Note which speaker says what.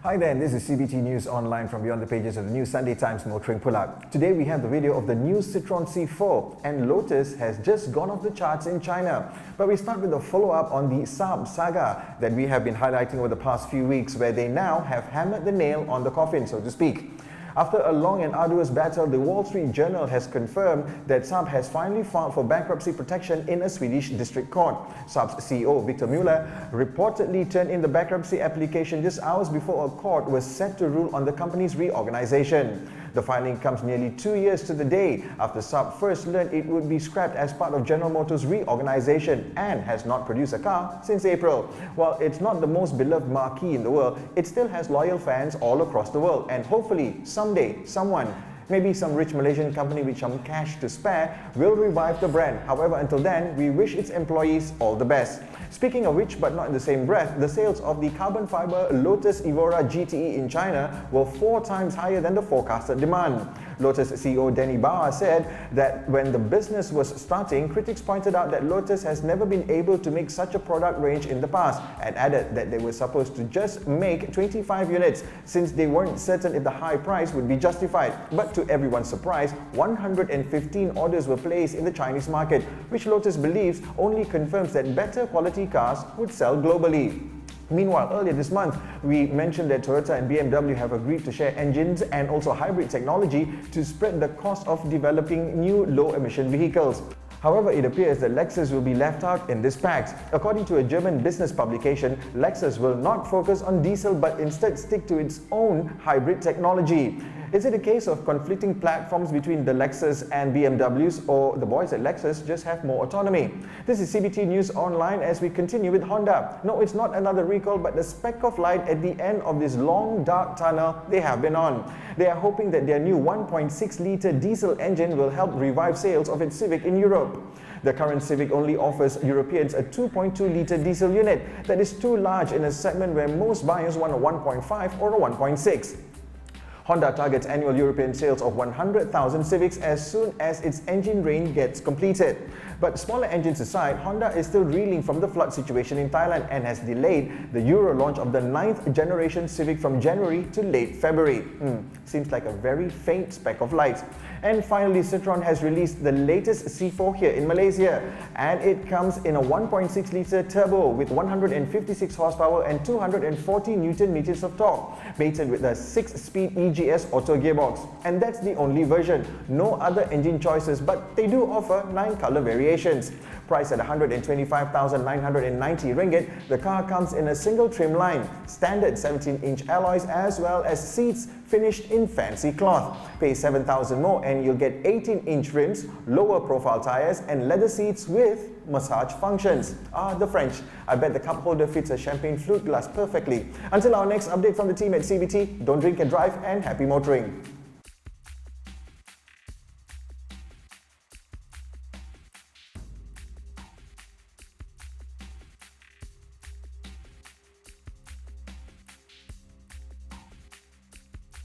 Speaker 1: Hi there, this is CBT News Online from beyond the pages of the New Sunday Times Motoring Pull-Up. Today we have the video of the new Citroën C4, and Lotus has just gone off the charts in China. But we start with a follow-up on the Saab saga that we have been highlighting over the past few weeks, where they now have hammered the nail on the coffin, so to speak. After a long and arduous battle, the Wall Street Journal has confirmed that Saab has finally filed for bankruptcy protection in a Swedish district court. Saab's CEO, Victor Muller, reportedly turned in the bankruptcy application just hours before a court was set to rule on the company's reorganization. The filing comes nearly 2 years to the day after Saab first learned it would be scrapped as part of General Motors' reorganization and has not produced a car since April. While it's not the most beloved marquee in the world, it still has loyal fans all across the world, and hopefully someday someone, maybe some rich Malaysian company with some cash to spare, will revive the brand. However, until then, we wish its employees all the best. Speaking of which, but not in the same breath, the sales of the carbon fiber Lotus Evora GTE in China were 4 times higher than the forecasted demand. Lotus CEO Danny Bauer said that when the business was starting, critics pointed out that Lotus has never been able to make such a product range in the past, and added that they were supposed to just make 25 units since they weren't certain if the high price would be justified. But to everyone's surprise, 115 orders were placed in the Chinese market, which Lotus believes only confirms that better quality cars would sell globally. Meanwhile, earlier this month, we mentioned that Toyota and BMW have agreed to share engines and also hybrid technology to spread the cost of developing new low-emission vehicles. However, it appears that Lexus will be left out in this pact. According to a German business publication, Lexus will not focus on diesel but instead stick to its own hybrid technology. Is it a case of conflicting platforms between the Lexus and BMWs, or the boys at Lexus just have more autonomy? This is CBT News Online as we continue with Honda. No, it's not another recall, but the speck of light at the end of this long dark tunnel they have been on. They are hoping that their new 1.6-litre diesel engine will help revive sales of its Civic in Europe. The current Civic only offers Europeans a 2.2-litre diesel unit that is too large in a segment where most buyers want a 1.5 or a 1.6. Honda targets annual European sales of 100,000 Civics as soon as its engine range gets completed. But smaller engines aside, Honda is still reeling from the flood situation in Thailand and has delayed the Euro launch of the 9th generation Civic from January to late February. Seems like a very faint speck of light. And finally, Citroën has released the latest C4 here in Malaysia, and it comes in a 1.6-litre turbo with 156 horsepower and 240 Nm of torque, mated with a 6-speed EGS auto gearbox. And that's the only version, no other engine choices, but they do offer 9 color variations. Priced at 125,990 ringgit, the car comes in a single trim line, standard 17-inch alloys, as well as seats finished in fancy cloth. Pay 7,000 more and you'll get 18-inch rims, lower profile tires, and leather seats with massage functions. The French. I bet the cup holder fits a champagne flute glass perfectly. Until our next update from the team at CBT, don't drink and drive, and happy motoring.